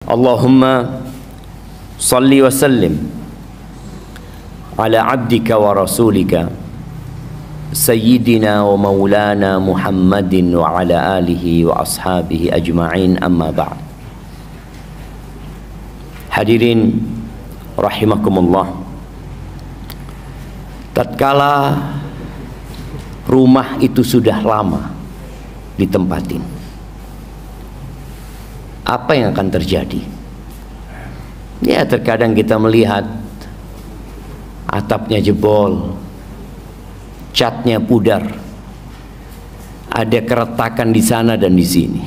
Allahumma salli wa sallim ala abdika wa rasulika Sayyidina wa maulana Muhammadin wa ala alihi wa ashabihi ajma'in, amma ba'd. Hadirin rahimakumullah, tatkala rumah itu sudah lama ditempatin, apa yang akan terjadi? Ya, terkadang kita melihat atapnya jebol, catnya pudar, ada keretakan di sana dan di sini.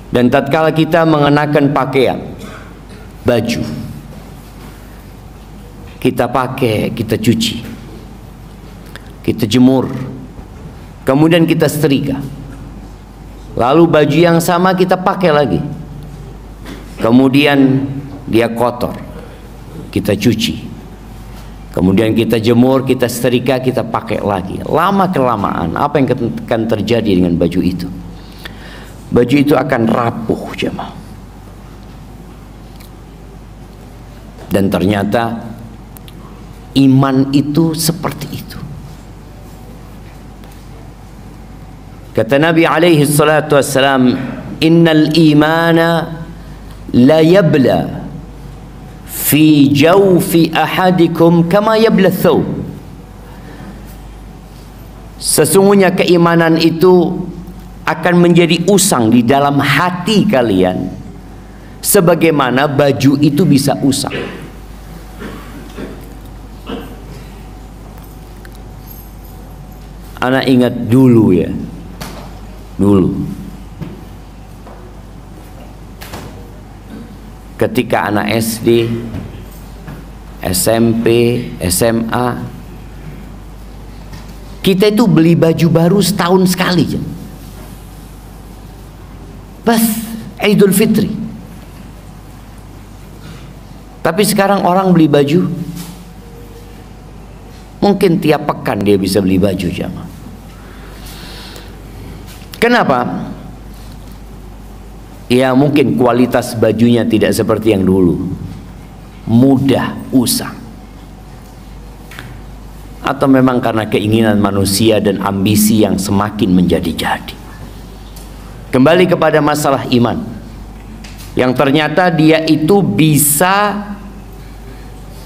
Dan tatkala kita mengenakan pakaian, baju, kita pakai, kita cuci, kita jemur, kemudian kita setrika, lalu baju yang sama kita pakai lagi, kemudian dia kotor, kita cuci, kemudian kita jemur, kita setrika, kita pakai lagi. Lama kelamaan apa yang akan terjadi dengan baju itu? Baju itu akan rapuh, jemaah. Dan ternyata iman itu seperti itu. Kata Nabi alaihi salatu wassalam, innal imana la yabla fi jawfi ahadikum kama yabla thawb. Sesungguhnya keimanan itu akan menjadi usang di dalam hati kalian sebagaimana baju itu bisa usang. Anak ingat dulu ya, dulu ketika anak SD, SMP, SMA, kita itu beli baju baru setahun sekali, pas Idul Fitri. Tapi sekarang orang beli baju mungkin tiap pekan dia bisa beli baju, jamaah. Kenapa? Ya, mungkin kualitas bajunya tidak seperti yang dulu, mudah usang, atau memang karena keinginan manusia dan ambisi yang semakin menjadi-jadi. Kembali kepada masalah iman, yang ternyata dia itu bisa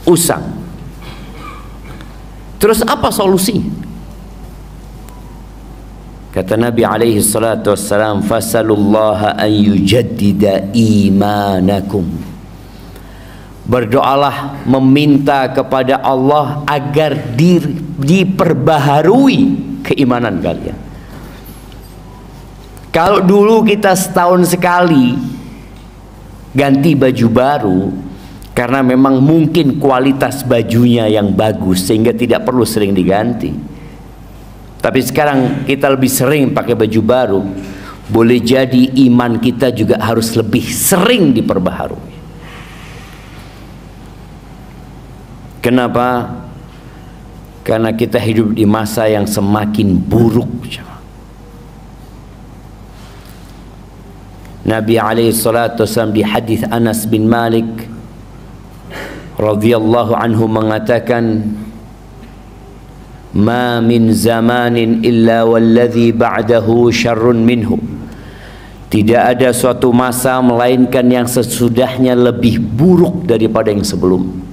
usang. Terus apa solusinya? Kata Nabi alaihi salatu wassalam, fasalullaha an yujaddida imanakum. Berdoalah, meminta kepada Allah agar diperbaharui keimanan kalian. Kalau dulu kita setahun sekali ganti baju baru karena memang mungkin kualitas bajunya yang bagus sehingga tidak perlu sering diganti. Tapi sekarang kita lebih sering pakai baju baru, boleh jadi iman kita juga harus lebih sering diperbaharui. Kenapa? Karena kita hidup di masa yang semakin buruk. Nabi alaihi salatu wasallam di hadis Anas bin Malik radhiyallahu anhu mengatakan, ma min zamanin illa walladhi ba'dahu syarrun minhu. Tidak ada suatu masa melainkan yang sesudahnya lebih buruk daripada yang sebelum.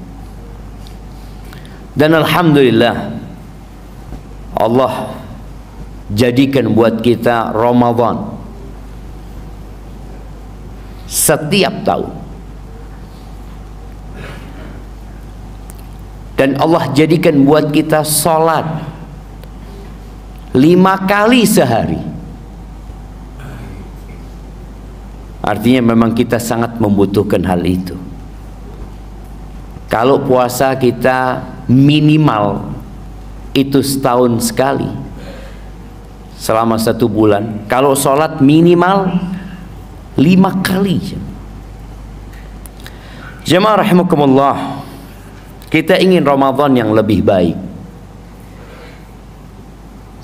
Dan alhamdulillah, Allah jadikan buat kita Ramadan setiap tahun. Dan Allah jadikan buat kita sholat 5 kali sehari. Artinya memang kita sangat membutuhkan hal itu. Kalau puasa kita minimal itu setahun sekali selama 1 bulan. Kalau sholat minimal 5 kali. Jemaah rahimakumullah, kita ingin Ramadan yang lebih baik.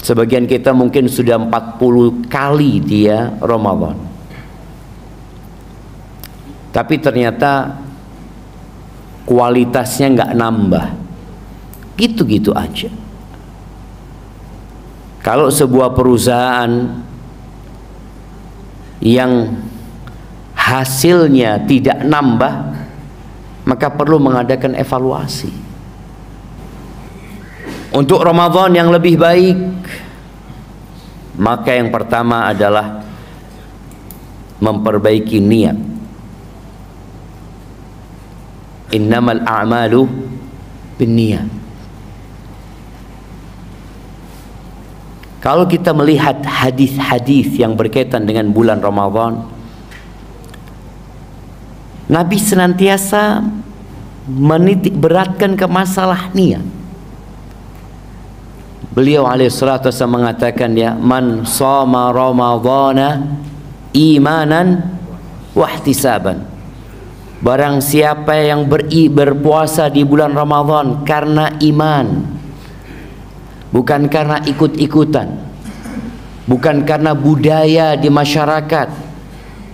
Sebagian kita mungkin sudah 40 kali dia Ramadan. tapi ternyata kualitasnya nggak nambah, gitu-gitu aja. Kalau sebuah perusahaan yang hasilnya tidak nambah, maka perlu mengadakan evaluasi. Untuk Ramadan yang lebih baik, maka yang pertama adalah memperbaiki niat. Innamal a'malu binniyat. Kalau kita melihat hadis-hadis yang berkaitan dengan bulan Ramadan, Nabi senantiasa menitik beratkan ke masalah niat. Beliau alaihissalatu wassalam mengatakan, ya, man shoma ramadhana imanan wahtisaban. Barang siapa yang berpuasa di bulan Ramadan karena iman, bukan karena ikut-ikutan, bukan karena budaya di masyarakat,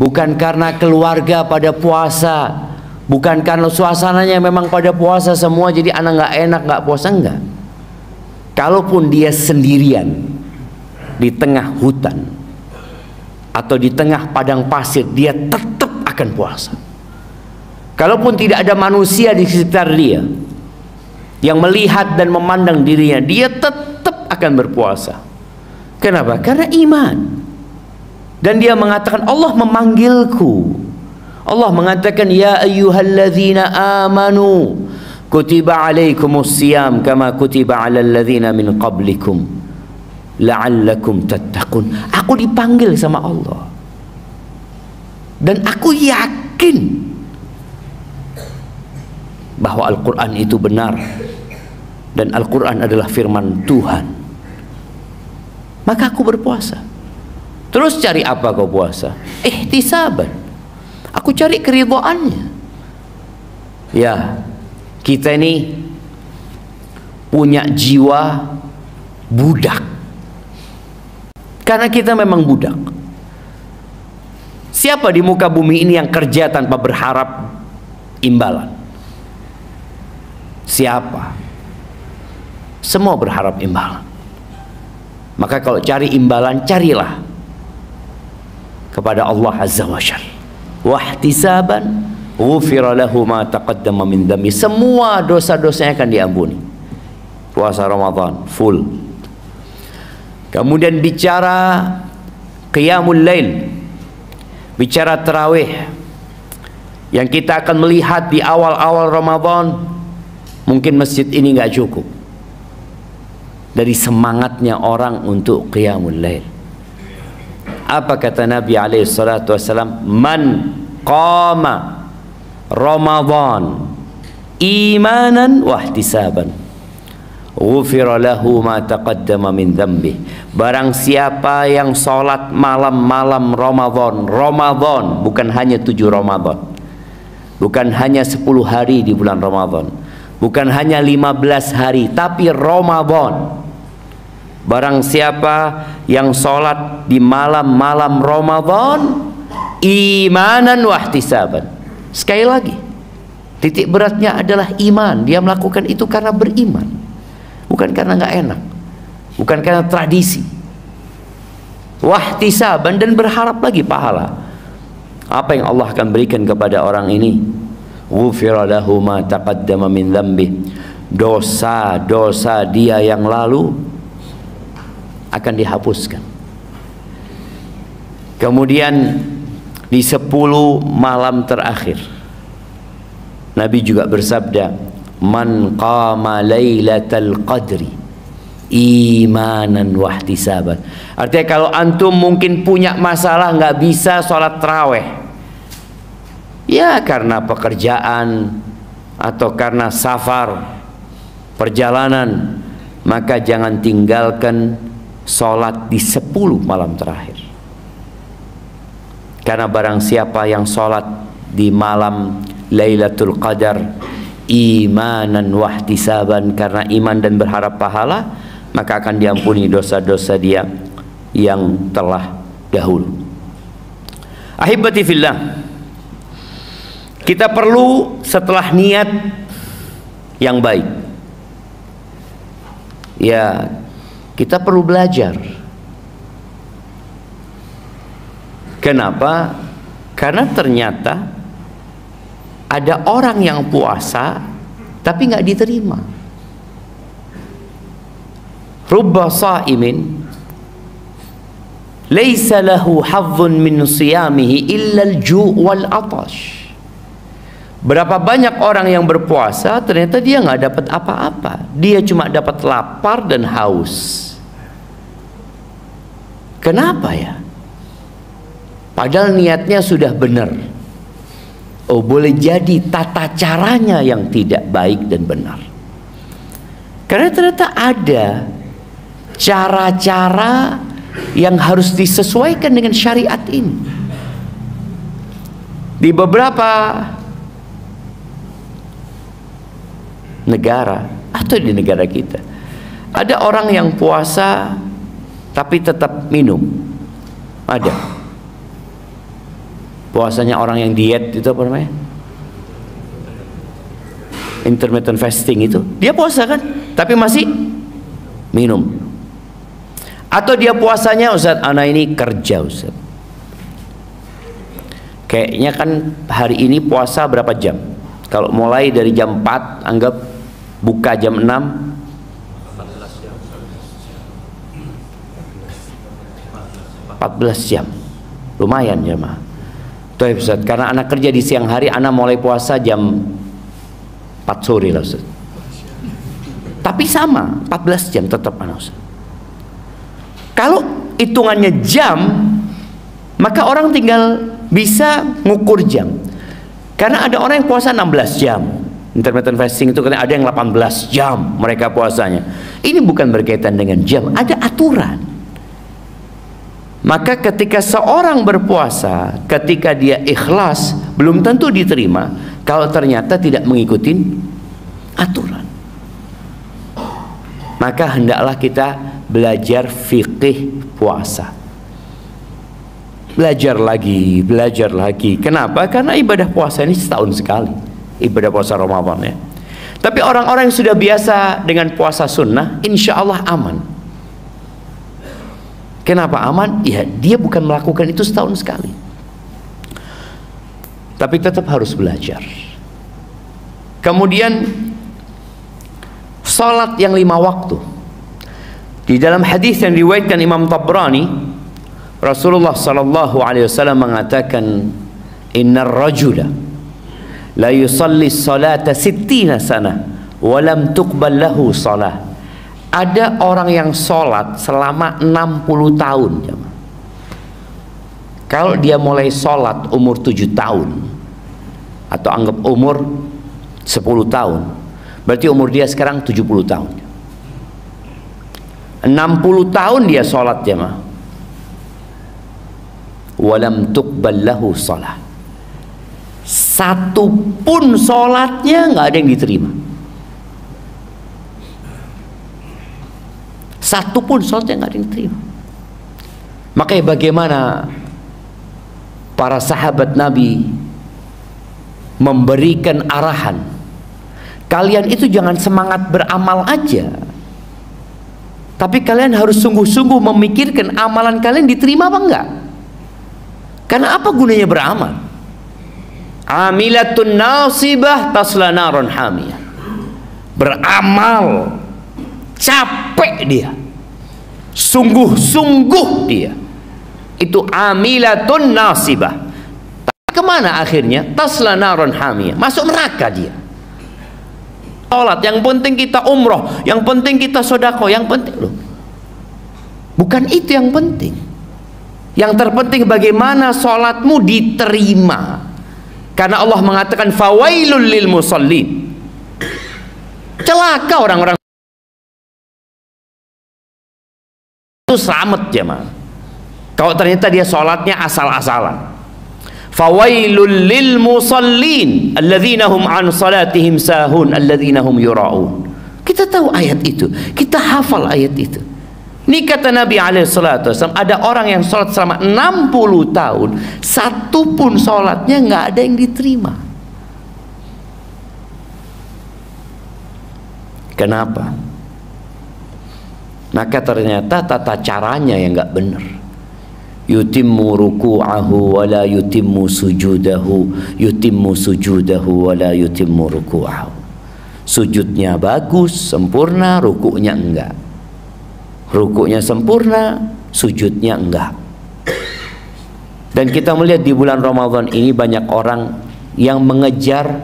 bukan karena keluarga pada puasa, bukan karena suasananya memang pada puasa semua jadi anak nggak enak nggak puasa, enggak. Kalaupun dia sendirian di tengah hutan atau di tengah padang pasir, dia tetap akan puasa. Kalaupun tidak ada manusia di sekitar dia yang melihat dan memandang dirinya, dia tetap akan berpuasa. Kenapa? Karena iman. Dan dia mengatakan, Allah memanggilku. Allah mengatakan, ya ayyuhalladzina amanu kutiba alaikumus siyam kama kutiba alal ladzina min qablikum la'allakum tattaqun. Aku dipanggil sama Allah. Dan aku yakin bahwa Al-Quran itu benar dan Al-Quran adalah firman Tuhan. Maka aku berpuasa. Terus cari apa kau puasa? Ihtisaban. Aku cari keridhaannya. Ya, kita ini punya jiwa budak. Karena kita memang budak. Siapa di muka bumi ini yang kerja tanpa berharap imbalan? Siapa? Semua berharap imbalan. Maka kalau cari imbalan, carilah kepada Allah Azza wa Jalla. Wahtisaban ghufira lahu ma taqaddama min dhanbi. Semua dosa-dosanya akan diampuni. Puasa Ramadan full. Kemudian bicara qiyamul lail, bicara tarawih, yang kita akan melihat di awal-awal Ramadan. Mungkin masjid ini nggak cukup dari semangatnya orang untuk qiyamul lail. Apa kata Nabi alaihi salatu wasallam? Man qama Ramadan imanan wahtisaban ghufira lahu ma taqaddama min dhanbi. Barang siapa yang sholat malam-malam Ramadan, bukan hanya 7 Ramadan, bukan hanya 10 hari di bulan Ramadan, bukan hanya 15 hari, tapi Ramadan. Barang siapa yang sholat di malam-malam Ramadan imanan wahtisaban. Sekali lagi, titik beratnya adalah iman. Dia melakukan itu karena beriman, bukan karena nggak enak, bukan karena tradisi. Wahtisaban, dan berharap lagi pahala. Apa yang Allah akan berikan kepada orang ini? Ghufira lahu ma taqaddama min dhanbi. Dosa-dosa dia yang lalu akan dihapuskan. Kemudian di 10 malam terakhir Nabi juga bersabda, man qama lailatal qadri imanan wahtisaban. Artinya kalau antum mungkin punya masalah nggak bisa sholat tarawih, ya karena pekerjaan atau karena safar, perjalanan, maka jangan tinggalkan sholat di 10 malam terakhir. Karena barang siapa yang sholat di malam Lailatul Qadar imanan wahtisaban, karena iman dan berharap pahala, maka akan diampuni dosa-dosa dia yang telah dahulu. Ahibati fillah, Kita perlu setelah niat yang baik, ya kita perlu belajar. Kenapa? Karena ternyata ada orang yang puasa tapi nggak diterima. Rubba sa'imin laisa lahu hazzun min siyamihi illa al-ju' wal 'atash. Berapa banyak orang yang berpuasa ternyata dia nggak dapat apa-apa, dia cuma dapat lapar dan haus. Kenapa ya? Padahal niatnya sudah benar. Oh, boleh jadi tata caranya yang tidak baik dan benar. Karena ternyata ada cara-cara yang harus disesuaikan dengan syariat ini. Di beberapa negara atau di negara kita ada orang yang puasa tapi tetap minum. Ada puasanya orang yang diet, itu apa namanya, intermittent fasting, itu dia puasa kan tapi masih minum. Atau dia puasanya, Ustaz, anak ini kerja, Ustaz, kayaknya kan hari ini puasa berapa jam, kalau mulai dari jam 4 anggap buka jam 6, 14 jam, lumayan jemaah. Tuh Ustaz, karena anak kerja di siang hari, anak mulai puasa jam 4 sore lah Ustaz. Tapi sama 14 jam tetap anak Ustaz. Kalau hitungannya jam, maka orang tinggal bisa ngukur jam. Karena ada orang yang puasa 16 jam. Intermittent fasting itu ada yang 18 jam mereka puasanya. Ini bukan berkaitan dengan jam, ada aturan. Maka ketika seorang berpuasa, ketika dia ikhlas, belum tentu diterima kalau ternyata tidak mengikuti aturan. Maka hendaklah kita belajar fikih puasa. Belajar lagi, belajar lagi. Kenapa? Karena ibadah puasa ini setahun sekali, ibadah puasa Ramadan ya. Tapi orang-orang yang sudah biasa dengan puasa sunnah, insya Allah aman. Kenapa aman? Ya, dia bukan melakukan itu setahun sekali. Tapi tetap harus belajar. Kemudian salat yang 5 waktu. Di dalam hadis yang diriwayatkan Imam Tabrani, Rasulullah sallallahu alaihi wasallam mengatakan, "Innar rajula la yusalli salata 60 sana wa lam tuqbal lahu salah." Ada orang yang sholat selama 60 tahun. Kalau dia mulai sholat umur 7 tahun, atau anggap umur 10 tahun, berarti umur dia sekarang 70 tahun. 60 tahun dia sholat jemaah. Walam tuqbal lahu salah. Satu pun sholatnya nggak ada yang diterima. Satu pun sholatnya nggak ada yang diterima. Makanya bagaimana para sahabat Nabi memberikan arahan, kalian itu jangan semangat beramal aja, tapi kalian harus sungguh-sungguh memikirkan amalan kalian diterima apa enggak. Karena apa gunanya beramal? Amilatun nasibah tasla naron hamiyah. Beramal capek dia, sungguh-sungguh dia, itu amilatun nasibah. Tapi kemana akhirnya? Tasla naron hamiyah, masuk neraka dia. Sholat, yang penting kita umroh, yang penting kita sodako, yang penting loh, bukan itu yang penting. Yang terpenting bagaimana sholatmu diterima. Karena Allah mengatakan fawailul lil musallin, celaka orang-orang itu, selamat jemaah kalau ternyata dia sholatnya asal-asalan. Fawailul lil musallin alladzina hum an salatihim sahun alladzina hum yura'un. Kita tahu ayat itu, kita hafal ayat itu. Ini kata Nabi alaihissalatu wassalam, ada orang yang sholat selama 60 tahun, satu pun sholatnya nggak ada yang diterima. Kenapa? Maka ternyata tata caranya yang nggak benar. Yutimmu ruku'ahu wa la yutimmu sujudahu, yutimmu sujudahu wa la yutimmu ruku'ahu. Sujudnya bagus, sempurna, rukuknya enggak. Rukuknya sempurna, sujudnya enggak. Dan kita melihat di bulan Ramadan ini banyak orang yang mengejar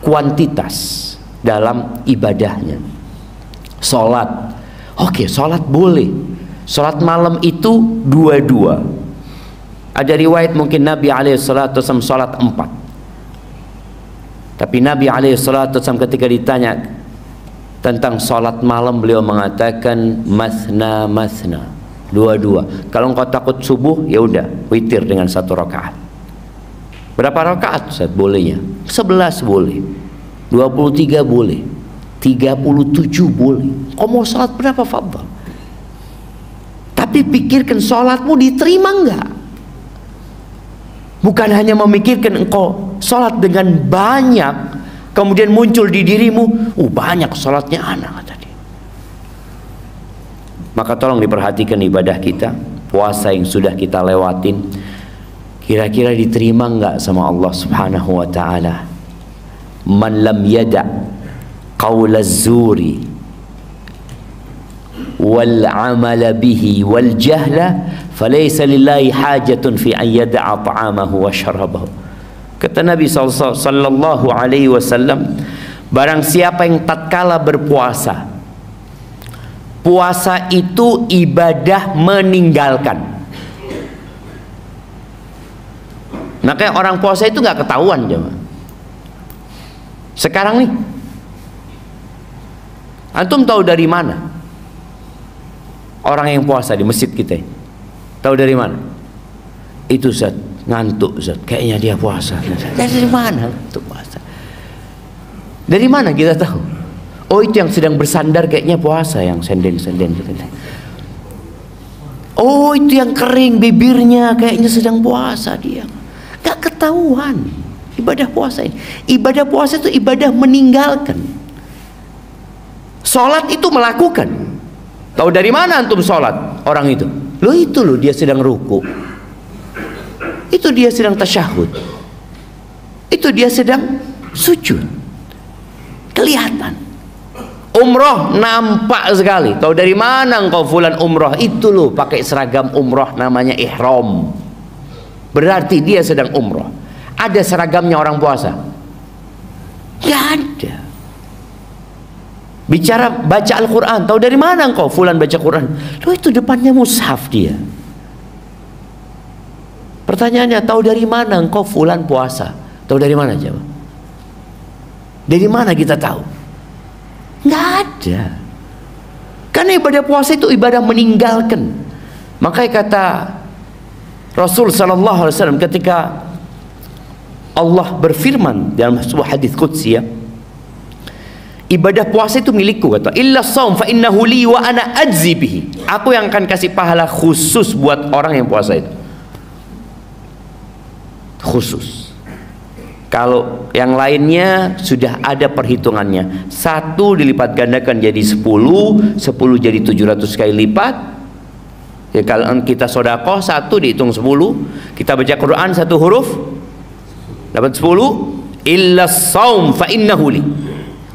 kuantitas dalam ibadahnya. Sholat, oke, sholat boleh. Sholat malam itu dua-dua. Ada riwayat mungkin Nabi SAW sholat 4. Tapi Nabi SAW ketika ditanya tentang sholat malam, beliau mengatakan masna masna, dua-dua. Kalau engkau takut subuh, ya udah witir dengan 1 rakaat. Berapa rakaat Ustaz bolehnya? 11 boleh, 23 boleh, 37 boleh. Kau mau sholat berapa fadhal? Tapi pikirkan sholatmu diterima enggak? Bukan hanya memikirkan engkau sholat dengan banyak, kemudian muncul di dirimu, banyak sholatnya anak tadi. Maka tolong diperhatikan ibadah kita, puasa yang sudah kita lewatin, kira-kira diterima enggak sama Allah Subhanahu wa ta'ala. Man lam yada' qawla zuri wal amala bihi wal jahla falaysa lillahi hajatun fi an yada'a ta'amahu wa syarabahu. Kata Nabi sallallahu alaihi wasallam, barang siapa yang tatkala berpuasa, puasa itu ibadah meninggalkan. Makanya orang puasa itu nggak ketahuan jemaah. Sekarang nih, antum tahu dari mana orang yang puasa di masjid kita? Tahu dari mana? Itu Ustaz, ngantuk Ustaz, kayaknya dia puasa. Dari mana untuk puasa? Dari mana kita tahu? Oh, itu yang sedang bersandar kayaknya puasa, yang senden-senden. Oh, itu yang kering bibirnya kayaknya sedang puasa dia. Gak ketahuan ibadah puasa ini. Ibadah puasa itu ibadah meninggalkan. Sholat itu melakukan. Tahu dari mana antum sholat orang itu? Loh, itu loh dia sedang ruku, itu dia sedang tasyahud, itu dia sedang sujud. Kelihatan. Umroh nampak sekali. Tahu dari mana engkau fulan umroh? Itu loh pakai seragam umroh namanya ihram. Berarti dia sedang umroh. Ada seragamnya orang puasa? Gak ada. Bicara baca Al-Quran, tahu dari mana engkau fulan baca Quran? Loh, itu depannya mushaf dia. Pertanyaannya, tahu dari mana engkau fulan puasa? Tahu dari mana jawab? Dari mana kita tahu? Nggak ada. Karena ibadah puasa itu ibadah meninggalkan. Makanya kata Rasul sallallahu alaihi wasallam ketika Allah berfirman dalam sebuah hadis qudsi, ya, ibadah puasa itu milikku, kata, illa shaum fa innahu li wa ana ajzi bihi. Aku yang akan kasih pahala khusus buat orang yang puasa itu. Khusus. Kalau yang lainnya sudah ada perhitungannya. 1 dilipat gandakan jadi 10, 10 jadi 700 kali lipat. Ya, kalau kita sedekah 1 dihitung 10, kita baca Quran 1 huruf dapat 10. Illa shaum fa innahu li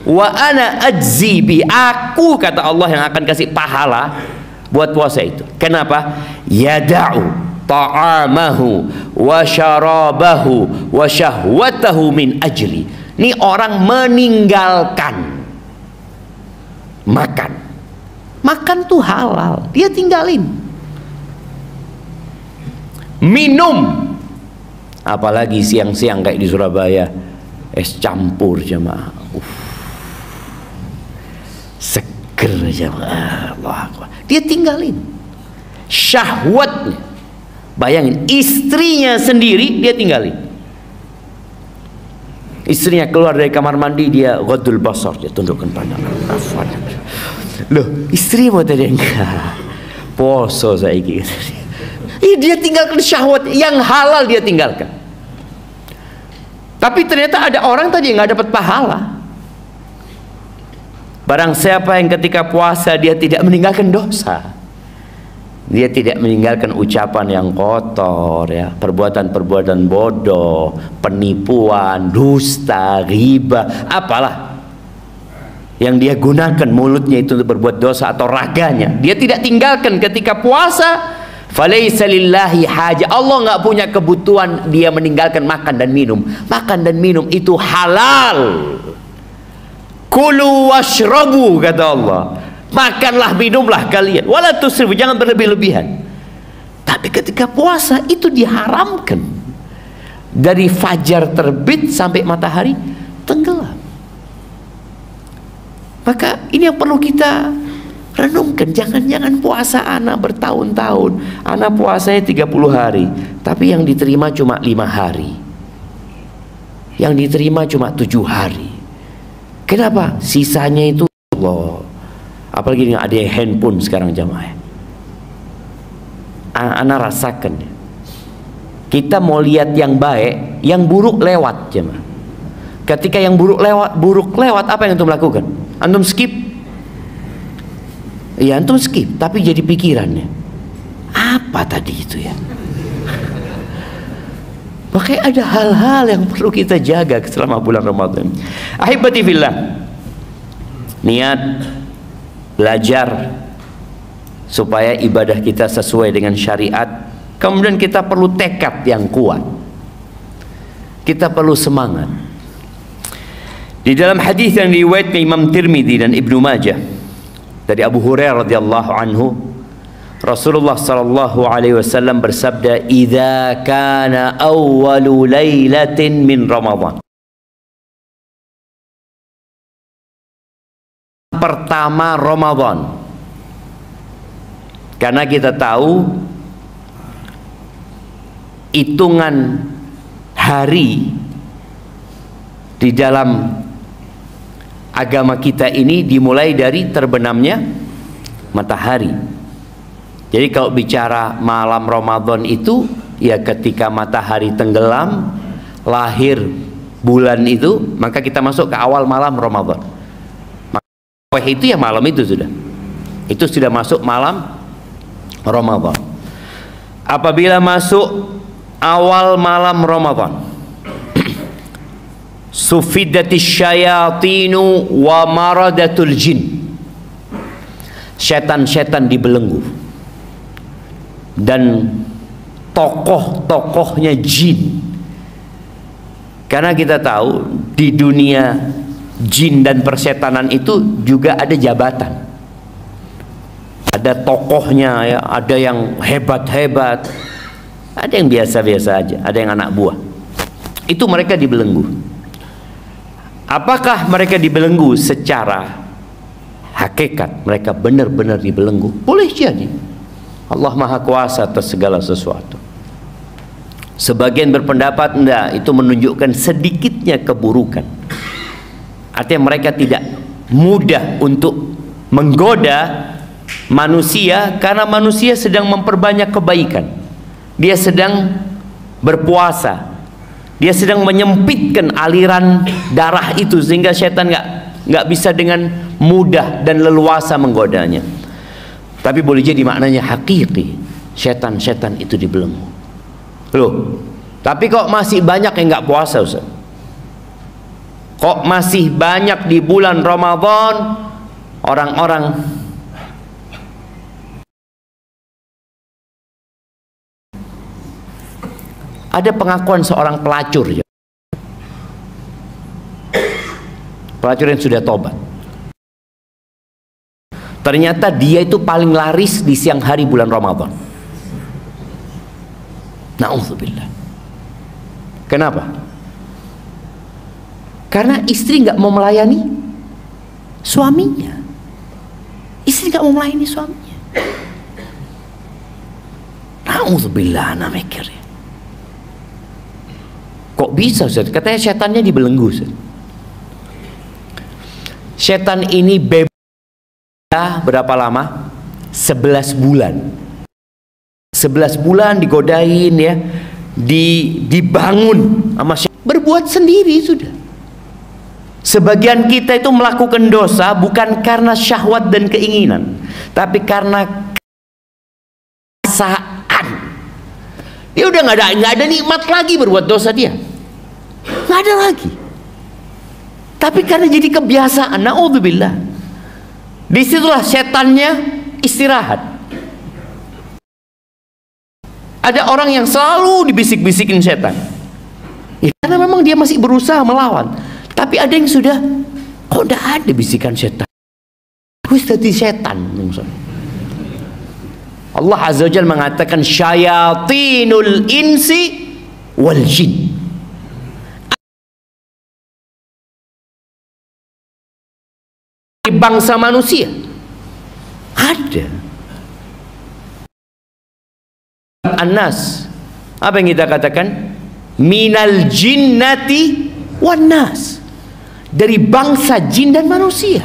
wa ana ajzi bi. Aku, kata Allah, yang akan kasih pahala buat puasa itu. Kenapa? Yada'u ta'amahu wa syarabahu wa syahwatahu min ajli. Ini orang meninggalkan makan. Makan tuh halal, dia tinggalin. Minum, apalagi siang-siang kayak di Surabaya, es campur jemaah. Seger jemaah. Allah Akbar. Dia tinggalin. Syahwatnya, bayangin, istrinya sendiri dia tinggalin. Istrinya keluar dari kamar mandi, dia ghadul basar, dia tundukkan pandangan. Loh, istri mau tadi enggak poso saiki. Dia tinggalkan syahwat yang halal, dia tinggalkan. Tapi ternyata ada orang tadi yang nggak dapat pahala. Barang siapa yang ketika puasa dia tidak meninggalkan dosa, dia tidak meninggalkan ucapan yang kotor, ya, perbuatan-perbuatan bodoh, penipuan, dusta, riba, apalah yang dia gunakan mulutnya itu untuk berbuat dosa atau raganya, dia tidak tinggalkan ketika puasa, falaisa lillahi haja. Allah nggak punya kebutuhan dia meninggalkan makan dan minum. Makan dan minum itu halal. Kulu washrabu, kata Allah. Makanlah, minumlah kalian. Wala tusrifu, jangan berlebih-lebihan. Tapi ketika puasa itu diharamkan. Dari fajar terbit sampai matahari tenggelam. Maka ini yang perlu kita renungkan. Jangan-jangan puasa anak bertahun-tahun. Anak puasanya 30 hari. Tapi yang diterima cuma 5 hari. Yang diterima cuma 7 hari. Kenapa? Sisanya itu Allah. Apalagi dengan ada handphone sekarang jamaah. Anak rasakan. Kita mau lihat yang baik, yang buruk lewat jamaah. Ketika yang buruk lewat, apa yang antum lakukan? Antum skip. Iya, antum skip, tapi jadi pikirannya. Apa tadi itu ya? Makanya ada hal-hal yang perlu kita jaga selama bulan Ramadan. Ahibati fillah, niat belajar supaya ibadah kita sesuai dengan syariat. Kemudian kita perlu tekad yang kuat. Kita perlu semangat. Di dalam hadis yang diriwayatkan Imam Tirmidzi dan Ibnu Majah dari Abu Hurairah radhiyallahu anhu, Rasulullah sallallahu alaihi wasallam bersabda, "Idza kana awwalu lailatin min Ramadan." Pertama Ramadan. Karena kita tahu hitungan hari di dalam agama kita ini dimulai dari terbenamnya matahari. Jadi kalau bicara malam Ramadan itu ya ketika matahari tenggelam, lahir bulan itu, maka kita masuk ke awal malam Ramadan. Maka itu ya malam itu sudah. Itu sudah masuk malam Ramadan. Apabila masuk awal malam Ramadan, sufidatis syayatinu wa maradatul jin. Setan-setan dibelenggu. Dan tokoh-tokohnya jin. Karena kita tahu di dunia jin dan persetanan itu juga ada jabatan. Ada tokohnya ya, ada yang hebat-hebat, ada yang biasa-biasa aja, ada yang anak buah. Itu mereka dibelenggu. Apakah mereka dibelenggu secara hakikat? Mereka benar-benar dibelenggu? Boleh jadi. Allah Maha Kuasa atas segala sesuatu. Sebagian berpendapat enggak, itu menunjukkan sedikitnya keburukan. Artinya mereka tidak mudah untuk menggoda manusia, karena manusia sedang memperbanyak kebaikan. Dia sedang berpuasa, dia sedang menyempitkan aliran darah itu sehingga setan nggak bisa dengan mudah dan leluasa menggodanya. Tapi boleh jadi maknanya hakiki, setan-setan itu dibelenggu. Loh, tapi kok masih banyak yang nggak puasa, Ustaz? Kok masih banyak di bulan Ramadan orang-orang ada pengakuan seorang pelacur ya. Pelacur yang sudah tobat. Ternyata dia itu paling laris di siang hari bulan Ramadan. Na'udzubillah. Kenapa? Karena istri nggak mau melayani suaminya. Istri nggak mau melayani suaminya. Na'udzubillah, anak mikir ya. Kok bisa, Ustaz? Katanya setannya dibelenggu, Ustaz. Setan ini bebas berapa lama? 11 bulan. 11 bulan digodain ya, dibangun sama setan. Berbuat sendiri sudah. Sebagian kita itu melakukan dosa bukan karena syahwat dan keinginan, tapi karena kebiasaan. Dia udah nggak ada nikmat lagi berbuat dosa, dia nggak ada lagi. Tapi karena jadi kebiasaan, naudzubillah, disitulah setannya istirahat. Ada orang yang selalu dibisik-bisikin setan, ya, karena memang dia masih berusaha melawan. Tapi ada yang sudah, kok tidak ada bisikan setan, wis dadi setan. Allah Azza wa Jalla mengatakan syayatinul insi wal jin. Bangsa manusia ada. An-nas, apa yang kita katakan? Minal jinnati wan nas, dari bangsa jin dan manusia.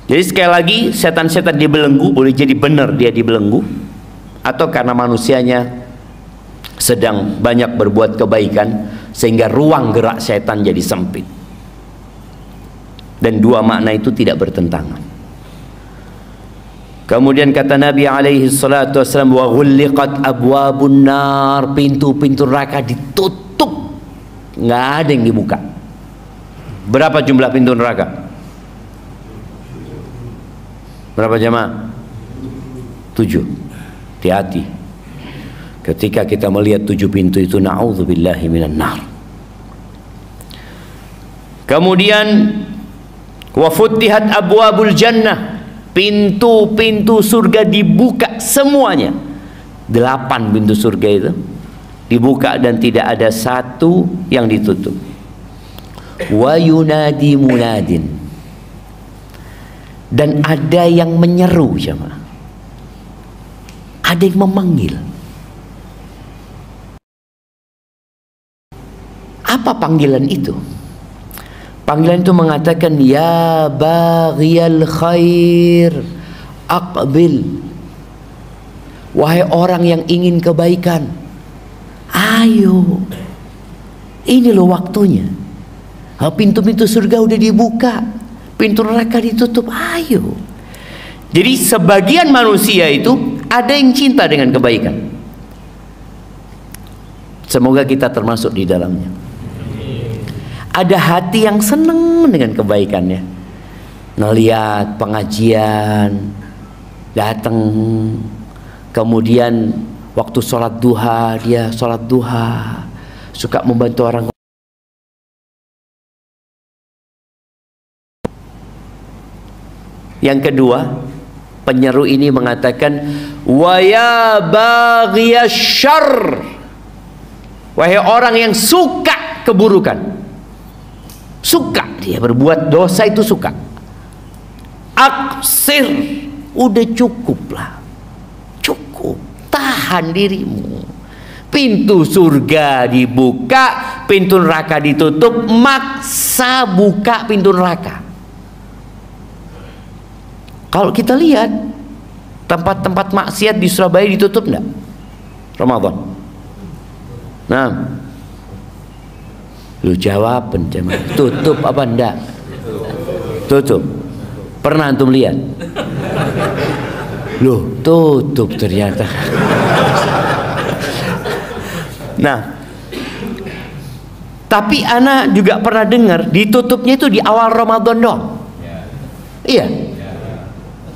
Jadi sekali lagi, setan-setan dibelenggu boleh jadi benar dia dibelenggu, atau karena manusianya sedang banyak berbuat kebaikan sehingga ruang gerak setan jadi sempit. Dan dua makna itu tidak bertentangan. Kemudian kata Nabi alaihi salatu wasallam, wa ghulliqat abwabun nar, pintu-pintu neraka ditutup, nggak ada yang dibuka. Berapa jumlah pintu neraka? Berapa jemaah? 7. Hati-hati ketika kita melihat 7 pintu itu, na'udzubillahi minan nar. Kemudian wa futtihat abwabul jannah, pintu-pintu surga dibuka semuanya. 8 pintu surga itu dibuka dan tidak ada satu yang ditutup. Wa yunadi munadin, dan ada yang menyeru, jemaah. Ada yang memanggil. Apa panggilan itu? Panggilan itu mengatakan, ya baghiyal khair aqbil, wahai orang yang ingin kebaikan, ayo, ini loh waktunya. Pintu-pintu surga udah dibuka, pintu neraka ditutup, ayo. Jadi sebagian manusia itu ada yang cinta dengan kebaikan. Semoga kita termasuk di dalamnya. Ada hati yang senang dengan kebaikannya, ngelihat pengajian, datang, kemudian waktu sholat duha dia sholat duha, suka membantu orang. Yang kedua, penyeru ini mengatakan, wa ya baghiyasy syarr, wahai orang yang suka keburukan. Suka dia berbuat dosa itu, suka. Aksir, udah cukuplah, cukup, tahan dirimu. Pintu surga dibuka, pintu neraka ditutup, maksa buka pintu neraka. Kalau kita lihat tempat-tempat maksiat di Surabaya ditutup enggak Ramadan? Nah, lu jawab, tutup apa enggak? Tutup. Pernah antum lihat? Loh, tutup ternyata. Nah, tapi ana juga pernah dengar ditutupnya itu di awal Ramadan dong. Iya.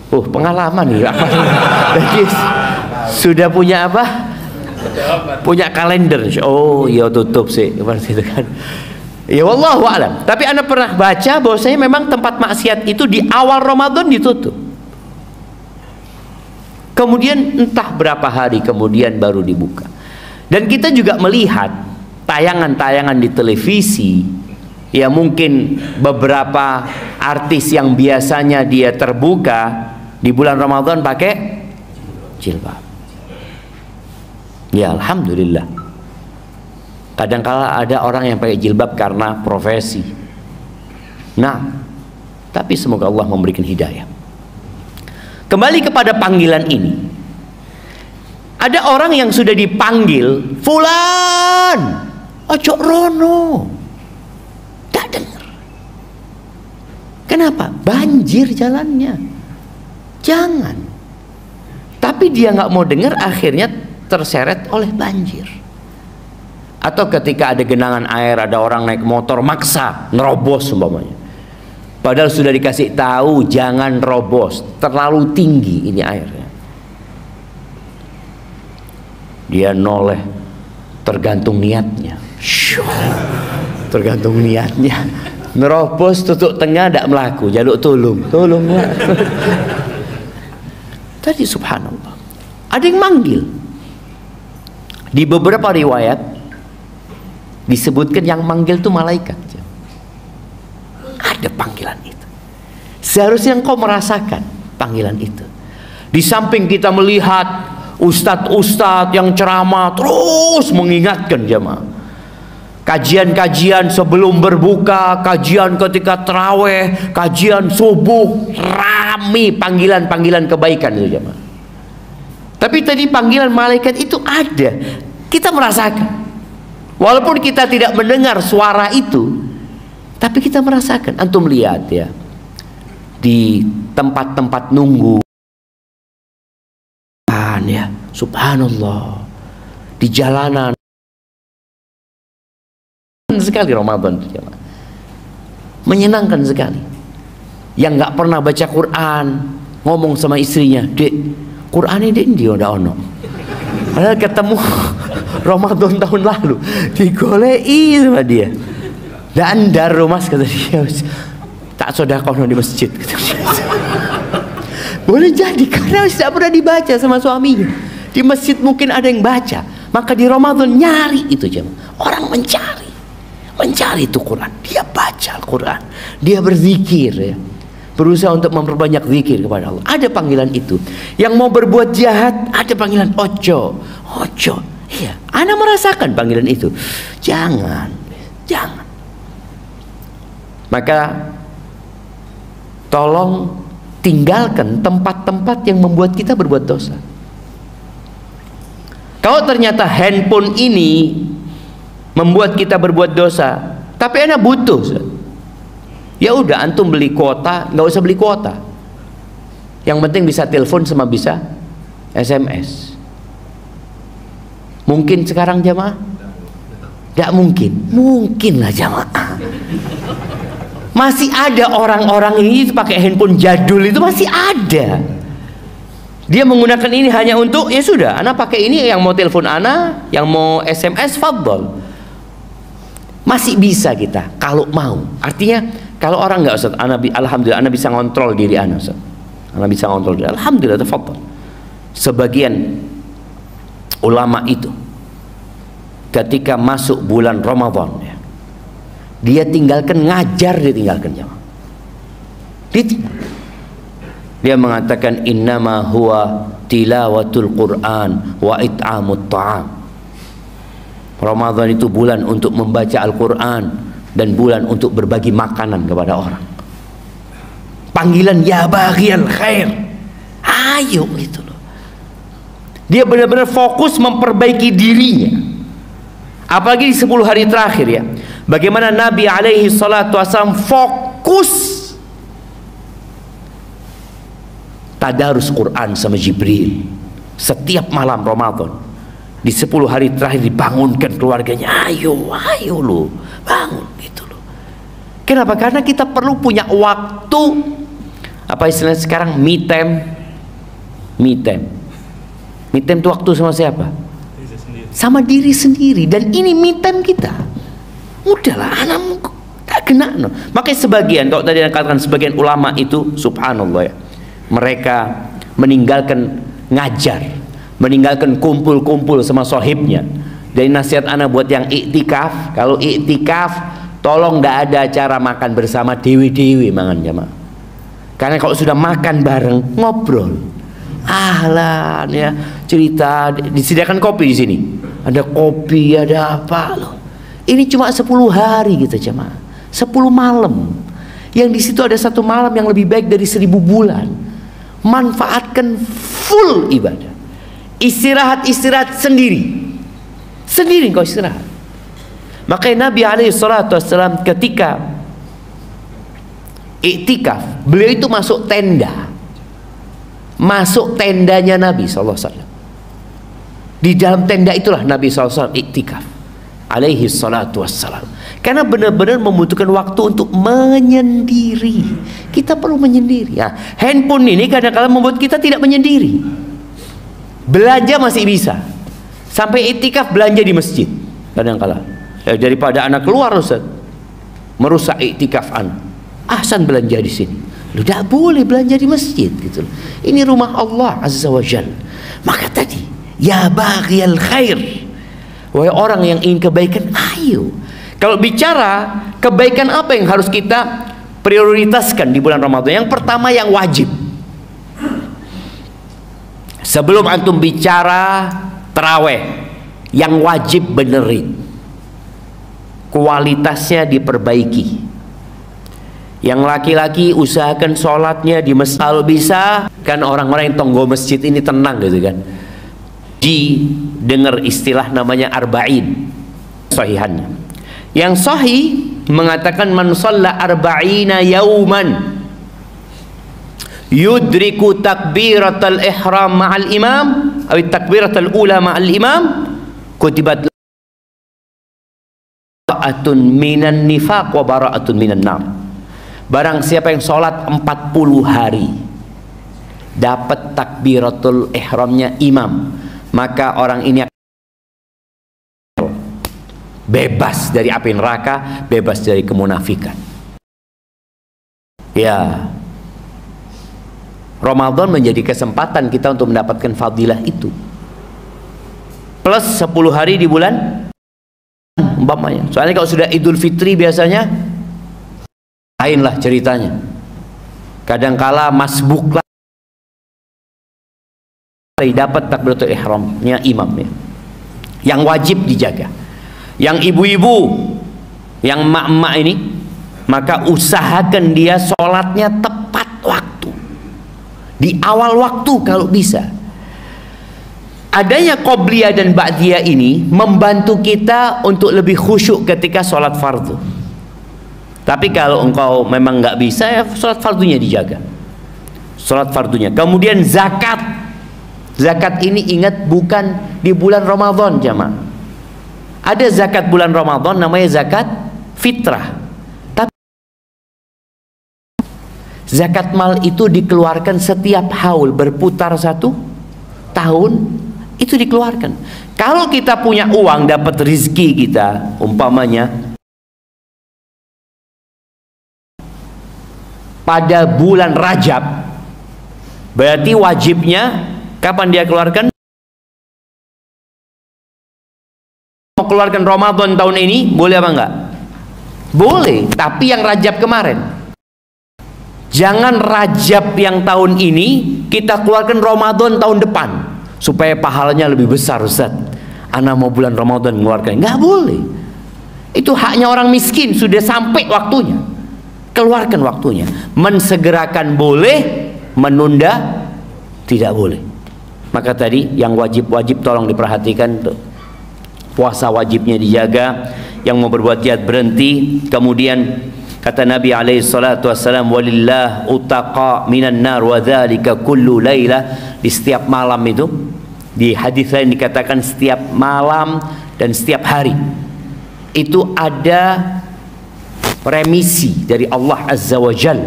Pengalaman ya. Jadi sudah punya apa? Punya kalender. Oh ya, tutup sih seperti itu kan. Ya wallahu a'lam. Tapi anda pernah baca bahwasanya memang tempat maksiat itu di awal Ramadan ditutup. Kemudian entah berapa hari kemudian baru dibuka. Dan kita juga melihat tayangan-tayangan di televisi, ya mungkin beberapa artis yang biasanya dia terbuka di bulan Ramadan pakai jilbab. Ya alhamdulillah. Kadang-kala ada orang yang pakai jilbab karena profesi. Nah, tapi semoga Allah memberikan hidayah. Kembali kepada panggilan ini. Ada orang yang sudah dipanggil, fulan, ojo rono. banjir jalannya. Jangan. Tapi dia nggak mau dengar, akhirnya terseret oleh banjir. Atau ketika ada genangan air, ada orang naik motor maksa nerobos umpamanya. Padahal sudah dikasih tahu jangan robos, terlalu tinggi ini airnya. Dia noleh, tergantung niatnya. Tergantung niatnya. Nerobos tutup tengah tidak melaku, jaluk tolong, tolonglah. Tadi subhanallah, ada yang manggil. Di beberapa riwayat disebutkan yang manggil itu malaikat. Ada panggilan itu. Seharusnya engkau merasakan panggilan itu. Di samping kita melihat ustadz-ustadz yang ceramah terus mengingatkan jemaah. Kajian-kajian sebelum berbuka, kajian ketika taraweh, kajian subuh, rame panggilan-panggilan kebaikan itu jemaah. Tapi tadi panggilan malaikat itu ada. Kita merasakan. Walaupun kita tidak mendengar suara itu, tapi kita merasakan. Antum lihat ya, di tempat-tempat nunggu, ya, subhanallah, di jalanan. Sekali Ramadan, menyenangkan sekali. Yang nggak pernah baca Quran ngomong sama istrinya, "Dek, Quran ini dia udah ono." Padahal ketemu Ramadan tahun lalu, digolei sama dia. Dan daru mas, kata dia, tak sodakoh di masjid. Boleh jadi karena tidak pernah dibaca sama suaminya. Di masjid mungkin ada yang baca, maka di Ramadan nyari itu jemaah. Orang mencari itu Quran. Dia baca Al-Quran, dia berzikir ya, berusaha untuk memperbanyak zikir kepada Allah. Ada panggilan itu. Yang mau berbuat jahat, ada panggilan ojo. Iya, ana merasakan panggilan itu. Jangan. Maka tolong tinggalkan tempat-tempat yang membuat kita berbuat dosa. Kalau ternyata handphone ini membuat kita berbuat dosa, tapi ana butuh, ya udah antum beli kuota, nggak usah beli kuota. Yang penting bisa telepon sama bisa SMS. Mungkin sekarang jamaah? Tidak mungkin. Mungkin lah jamaah. Masih ada orang-orang ini pakai handphone jadul, itu masih ada. Dia menggunakan ini hanya untuk, ya sudah, ana pakai ini, yang mau telepon ana, yang mau SMS, fadhol. Masih bisa kita kalau mau. Artinya kalau orang nggak, Ustaz, alhamdulillah ana bisa ngontrol diri ana, Ustaz. Ana bisa ngontrol diri. Alhamdulillah, tafadhol. Sebagian ulama itu ketika masuk bulan Ramadan ya, dia tinggalkan ngajar, dia mengatakan innama huwa tilawatul Quran wa it'amut ta'am. Ramadan itu bulan untuk membaca Al-Quran dan bulan untuk berbagi makanan kepada orang. Panggilan ya baghiyal khair, ayo gitu loh. Dia benar-benar fokus memperbaiki dirinya. Apalagi di 10 hari terakhir ya, bagaimana Nabi alaihi salatu wasallam fokus tadarus Quran sama Jibril setiap malam Ramadan. Di 10 hari terakhir dibangunkan keluarganya, ayo lo bangun gitu loh. Kenapa? Karena kita perlu punya waktu, apa istilahnya sekarang, me time itu waktu sama siapa? Sama diri sendiri. Dan ini me time kita. Udahlah, anak tak kena no. Makanya sebagian, kalau tadi katakan sebagian ulama itu subhanallah ya, mereka meninggalkan ngajar, meninggalkan kumpul-kumpul sama sohibnya. Dari nasihat anak buat yang iktikaf, kalau iktikaf tolong tidak ada acara makan bersama dewi-dewi mangan jamaah. Karena kalau sudah makan bareng ngobrol, ahlan ya, cerita, disediakan kopi di sini. Ada kopi, ada apa loh. Ini cuma 10 hari gitu jemaah. 10 malam. Yang di situ ada 1 malam yang lebih baik dari 1000 bulan. Manfaatkan full ibadah. Istirahat sendiri. Sendiri kau istirahat. Makanya Nabi alaihi salatu wassalam ketika iktikaf, beliau itu masuk tenda, masuk tendanya Nabi SAW. Di dalam tenda itulah Nabi SAW iktikaf alaihi salatu wassalam, karena benar-benar membutuhkan waktu untuk menyendiri. Kita perlu menyendiri ya. Handphone ini kadang-kadang membuat kita tidak menyendiri. Belanja masih bisa, sampai iktikaf belanja di masjid kadang-kadang ya, daripada anak keluar Ustaz merusak iktikaf anak, ahsan belanja di sini. Lu tidak boleh belanja di masjid gitu. Ini rumah Allah Azza wa Jalla. Maka tadi, ya baghiyal khair, wahai orang yang ingin kebaikan, ayo. Kalau bicara kebaikan, apa yang harus kita prioritaskan di bulan Ramadan? Yang pertama, yang wajib. Sebelum antum bicara taraweh, yang wajib benerin, kualitasnya diperbaiki. Yang laki-laki usahakan sholatnya di masjid. Kalau bisa kan orang-orang yang tonggo masjid ini tenang gitu kan, didengar istilah namanya arba'in sahihannya. Yang sahih mengatakan man shalla arba'ina yauman yudriku takbiratal ihram ma'al imam atau takbiratal ula ma'al imam kutibat bara'atun minan nifaq wa bara'atun minan nar. Barang siapa yang sholat 40 hari dapat takbiratul ihramnya imam, maka orang ini bebas dari api neraka, bebas dari kemunafikan. Ya, Ramadan menjadi kesempatan kita untuk mendapatkan fadilah itu, plus 10 hari di bulan umpamanya. Soalnya kalau sudah Idul Fitri biasanya lainlah ceritanya. Kadangkala masbuk lah dapat takbiratul ihramnya imamnya. Yang wajib dijaga. Yang ibu-ibu, yang emak-emak ini, maka usahakan dia sholatnya tepat waktu, di awal waktu kalau bisa. Adanya qobliyah dan ba'diyah ini membantu kita untuk lebih khusyuk ketika sholat fardu. Tapi kalau engkau memang nggak bisa, ya sholat fardunya dijaga, sholat fardunya. Kemudian zakat, zakat ini ingat bukan di bulan Ramadan jamaah. Ada zakat bulan Ramadan namanya zakat fitrah. Tapi zakat mal itu dikeluarkan setiap haul, berputar 1 tahun itu dikeluarkan. Kalau kita punya uang, dapat rizki kita umpamanya pada bulan Rajab, berarti wajibnya kapan dia keluarkan? Mau keluarkan Ramadan tahun ini boleh apa enggak? Boleh, tapi yang Rajab kemarin. Jangan Rajab yang tahun ini kita keluarkan Ramadan tahun depan supaya pahalanya lebih besar. Ustaz, ana mau bulan Ramadan mengeluarkan, nggak boleh. Itu haknya orang miskin, sudah sampai waktunya, keluarkan waktunya. Mensegerakan boleh, menunda tidak boleh. Maka tadi yang wajib-wajib tolong diperhatikan. Puasa wajibnya dijaga, yang mau berbuat jahat berhenti. Kemudian kata Nabi alaihi salatu wassalam, walillah utaqa minan nar wa dzalika kullu lailah. Di setiap malam itu, di hadis lain dikatakan setiap malam dan setiap hari itu ada remisi dari Allah Azza wa Jal.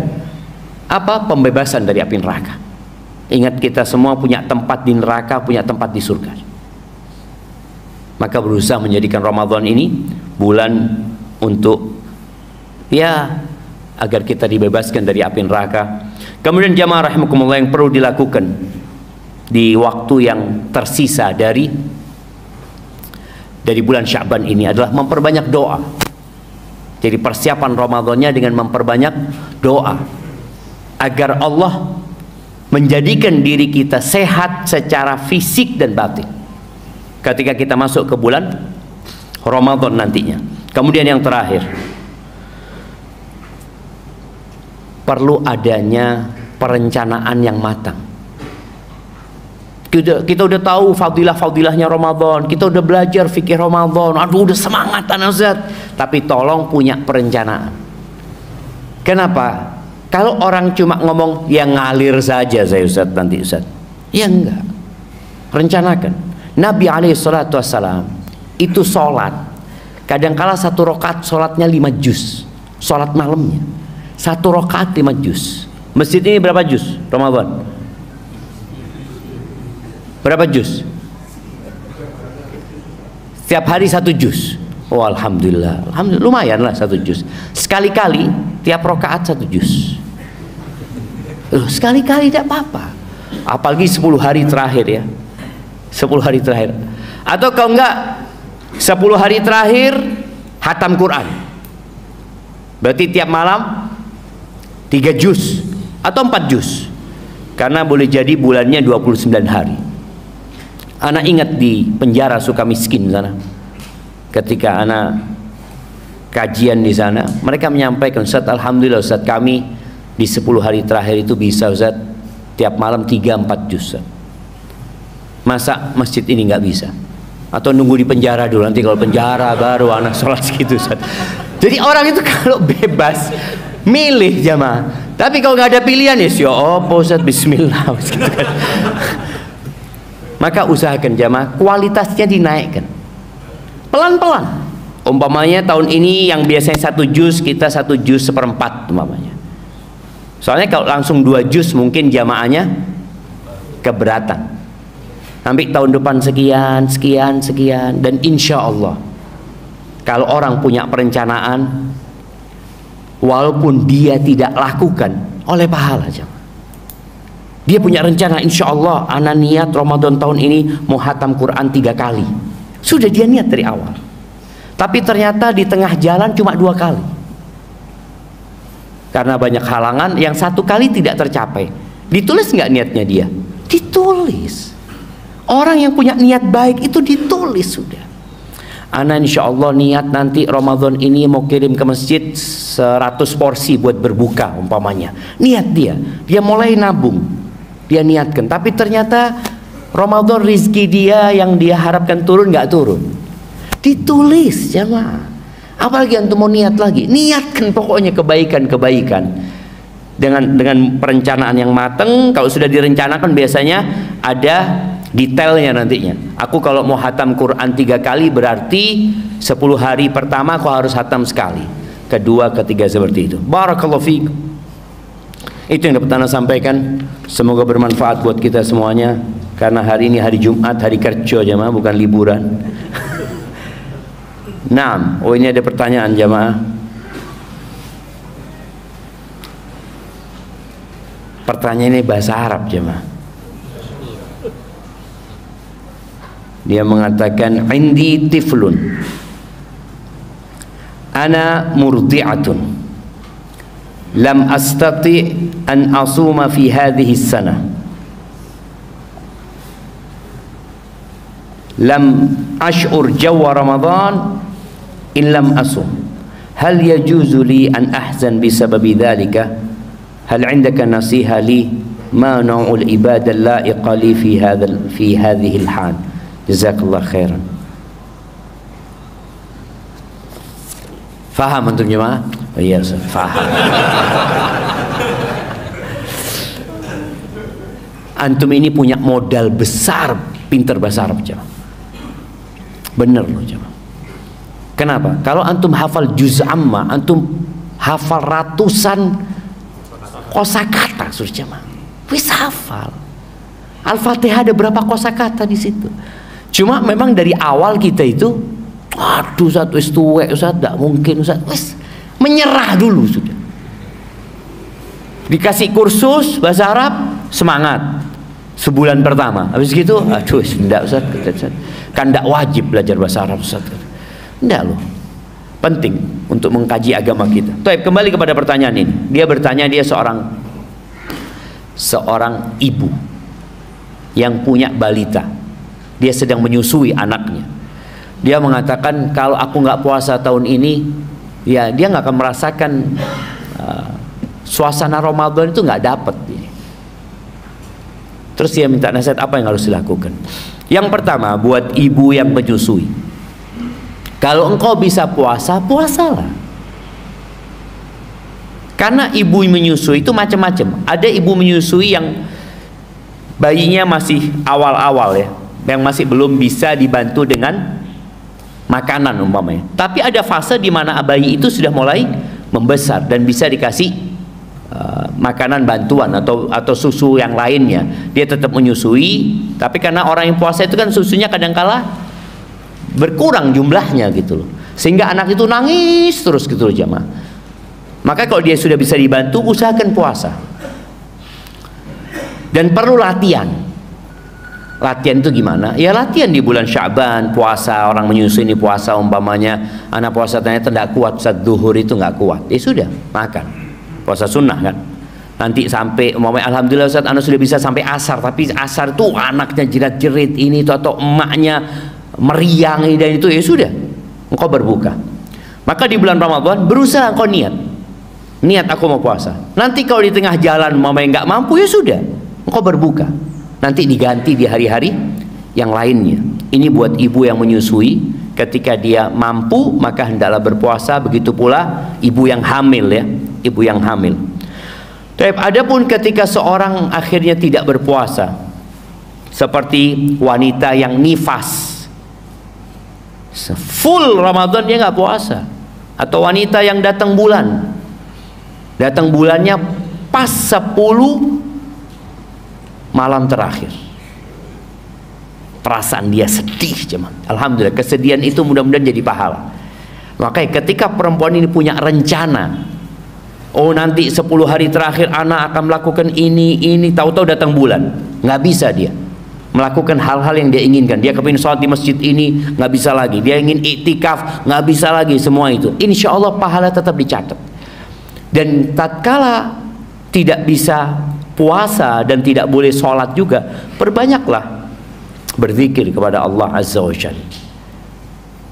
Apa? Pembebasan dari api neraka. Ingat, kita semua punya tempat di neraka, punya tempat di surga. Maka berusaha menjadikan Ramadan ini bulan untuk ya agar kita dibebaskan dari api neraka. Kemudian jamaah rahimakumullah, yang perlu dilakukan di waktu yang tersisa dari bulan Sya'ban ini adalah memperbanyak doa. Jadi persiapan Ramadannya dengan memperbanyak doa agar Allah menjadikan diri kita sehat secara fisik dan batin ketika kita masuk ke bulan Ramadan nantinya. Kemudian yang terakhir, perlu adanya perencanaan yang matang. Kita udah tahu fadilah-fadilahnya Ramadan, kita udah belajar fikih Ramadan, aduh udah semangat Ustaz, tapi tolong punya perencanaan. Kenapa? Kalau orang cuma ngomong yang ngalir saja saya Ustaz nanti Ustaz, ya enggak, rencanakan. Nabi SAW itu sholat, kadangkala satu rakaat sholatnya 5 juz, sholat malamnya satu rakaat 5 juz. Masjid ini berapa juz Ramadan? Berapa juz? Setiap hari 1 juz. Oh alhamdulillah, alhamdulillah lumayan lah 1 juz. Sekali-kali tiap rakaat 1 juz. Sekali-kali tidak apa-apa. Apalagi 10 hari terakhir ya. 10 hari terakhir. Atau kalau enggak 10 hari terakhir hatam Quran. Berarti tiap malam 3 juz atau 4 juz. Karena boleh jadi bulannya 29 hari. Anak ingat di penjara Sukamiskin sana. Ketika anak kajian di sana, mereka menyampaikan, Ustaz, alhamdulillah Ustaz, kami di 10 hari terakhir itu bisa Ustaz tiap malam 3-4 juz. Masa masjid ini nggak bisa? Atau nunggu di penjara dulu, nanti kalau penjara baru anak sholat segitu Ustaz. Jadi orang itu kalau bebas milih jamaah, tapi kalau nggak ada pilihan ya opo Ustaz, bismillah gitu kan. Maka usahakan jamaah kualitasnya dinaikkan pelan-pelan. Umpamanya tahun ini yang biasanya 1 juz, kita 1 juz 1/4 umpamanya. Soalnya kalau langsung 2 juz mungkin jamaahnya keberatan. Sampai tahun depan sekian, sekian, sekian. Dan insya Allah kalau orang punya perencanaan, walaupun dia tidak lakukan, oleh pahala jamaah. Dia punya rencana, insya Allah ana niat Ramadan tahun ini mau hatam Quran 3 kali. Sudah dia niat dari awal. Tapi ternyata di tengah jalan cuma 2 kali. Karena banyak halangan, yang 1 kali tidak tercapai. Ditulis nggak niatnya dia? Ditulis. Orang yang punya niat baik itu ditulis sudah. Ana insya Allah niat nanti Ramadan ini mau kirim ke masjid 100 porsi buat berbuka umpamanya. Niat dia mulai nabung, dia niatkan. Tapi ternyata Ramadan rizki dia yang dia harapkan turun nggak turun. Ditulis jamaah. Apalagi antum mau niat lagi, niatkan pokoknya kebaikan-kebaikan dengan perencanaan yang matang. Kalau sudah direncanakan biasanya ada detailnya nantinya. Aku kalau mau hatam Quran 3 kali berarti 10 hari pertama aku harus hatam sekali, kedua, ketiga, seperti itu. Barakallahu fiik. Itu yang dapat Anda sampaikan. Semoga bermanfaat buat kita semuanya. Karena hari ini hari Jumat, hari kerja jamaah, bukan liburan. Nah, oh ini ada pertanyaan jamaah. Pertanyaan ini bahasa Arab jamaah. Dia mengatakan, indi tiflun ana murdi'atun lam astati an asuma fi hadhihi sana lam ash'ur jawa Ramadan in lam asum hal yajuzu li an ahzan bisababi dhalika hal indaka nasiha li ma nau'ul ibadah la'iqa li fi hadhihi al-hal. Jazakallah khairan. Faham antum jemaah? Oh, iya Ustaz, faham. Antum ini punya modal besar, pinter bahasa Arab jemaah. Bener loh jemaah. Kenapa? Kalau antum hafal juz amma, antum hafal ratusan kosakata sudah jemaah. Wis hafal. Al-Fatihah ada berapa kosakata di situ? Cuma memang dari awal kita itu, aduh Ustaz, wis tuwek Ustaz, tidak mungkin Ustaz, wis menyerah dulu sudah. Dikasih kursus bahasa Arab, semangat sebulan pertama, habis gitu, aduh tidak Ustaz, kan tidak wajib belajar bahasa Arab Ustaz. Tidak loh, penting untuk mengkaji agama kita. Baik, kembali kepada pertanyaan ini. Dia bertanya, dia seorang ibu yang punya balita. Dia sedang menyusui anaknya. Dia mengatakan, kalau aku nggak puasa tahun ini, ya dia nggak akan merasakan suasana Ramadan itu nggak dapat. Terus dia minta nasihat apa yang harus dilakukan. Yang pertama, buat ibu yang menyusui, kalau engkau bisa puasa, puasalah. Karena ibu menyusui itu macam-macam. Ada ibu menyusui yang bayinya masih awal-awal ya, yang masih belum bisa dibantu dengan makanan umpamanya. Tapi ada fase di mana bayi itu sudah mulai membesar dan bisa dikasih makanan bantuan atau susu yang lainnya. Dia tetap menyusui, tapi karena orang yang puasa itu kan susunya kadang-kala berkurang jumlahnya gitu loh, sehingga anak itu nangis terus gitu loh jamaah. Maka kalau dia sudah bisa dibantu, usahakan puasa. Dan perlu latihan. Latihan itu gimana? Ya latihan di bulan Sya'ban, puasa, orang menyusui ini puasa umpamanya, anak puasa ternyata tidak kuat, saat duhur itu nggak kuat, ya sudah, makan. Puasa sunnah kan. Nanti sampai umpamanya alhamdulillah Ustaz anak sudah bisa sampai asar, tapi asar itu anaknya jerat-jerit ini itu atau emaknya meriang ini dan itu, ya sudah, engkau berbuka. Maka di bulan Ramadan berusaha engkau niat aku mau puasa. Nanti kalau di tengah jalan umpamanya nggak mampu, ya sudah, engkau berbuka. Nanti diganti di hari-hari yang lainnya. Ini buat ibu yang menyusui, ketika dia mampu maka hendaklah berpuasa. Begitu pula ibu yang hamil ya, ibu yang hamil. Adapun ketika seorang akhirnya tidak berpuasa, seperti wanita yang nifas, full Ramadan dia nggak puasa, atau wanita yang datang bulannya pas 10 malam terakhir, perasaan dia sedih cuman. Alhamdulillah, kesedihan itu mudah-mudahan jadi pahala. Makanya ketika perempuan ini punya rencana, oh nanti 10 hari terakhir anak akan melakukan ini, tahu-tahu datang bulan, nggak bisa dia melakukan hal-hal yang dia inginkan. Dia kepingin sholat di masjid ini, nggak bisa lagi. Dia ingin iktikaf, nggak bisa lagi. Semua itu insya Allah pahala tetap dicatat. Dan tatkala tidak bisa puasa dan tidak boleh sholat juga, perbanyaklah berzikir kepada Allah Azza wa Jalla.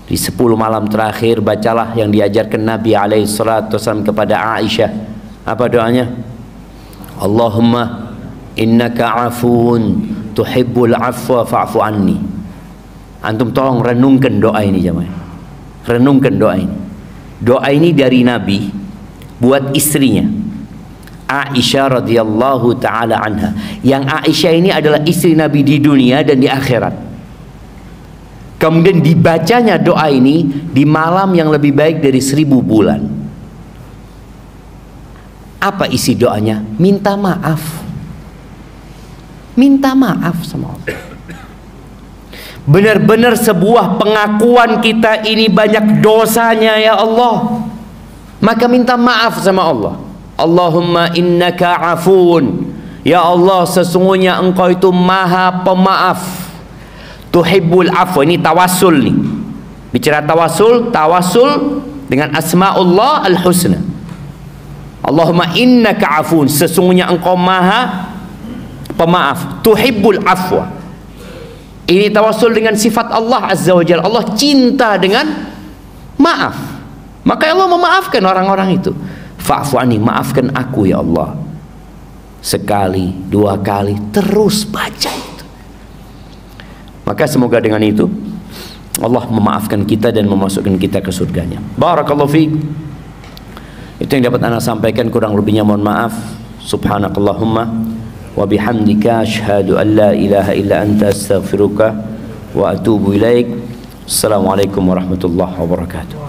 Di 10 malam terakhir bacalah yang diajarkan Nabi SAW kepada Aisyah. Apa doanya? Allahumma innaka afuun tuhibbul afwa fa'fu anni. Antum tolong renungkan doa ini jemaah. Renungkan doa ini. Doa ini dari Nabi buat istrinya Aisyah radhiyallahu taala anha. Yang Aisyah ini adalah istri Nabi di dunia dan di akhirat. Kemudian dibacanya doa ini di malam yang lebih baik dari 1000 bulan. Apa isi doanya? Minta maaf. Minta maaf sama Allah. Benar-benar sebuah pengakuan kita ini banyak dosanya ya Allah. Maka minta maaf sama Allah. Allahumma innaka afuun. Ya Allah, sesungguhnya engkau itu maha pemaaf. Tuhibbul afwa. Ini tawassul nih. Bicara tawassul dengan asmaullah al-husna. Allahumma innaka afuun, sesungguhnya engkau maha pemaaf. Tuhibbul afwa. Ini tawassul dengan sifat Allah Azza wa Jalla. Allah cinta dengan maaf. Maka Allah memaafkan orang-orang itu. Fa'fu anni, maafkan aku ya Allah. Sekali, 2 kali, terus baca itu. Maka semoga dengan itu Allah memaafkan kita dan memasukkan kita ke surganya. Barakallahu fiik. Itu yang dapat ana sampaikan, kurang lebihnya mohon maaf. Subhanakallahumma wa bihamdika asyhadu an la ilaha illa anta astaghfiruka wa atubu ilaik. Assalamualaikum warahmatullahi wabarakatuh.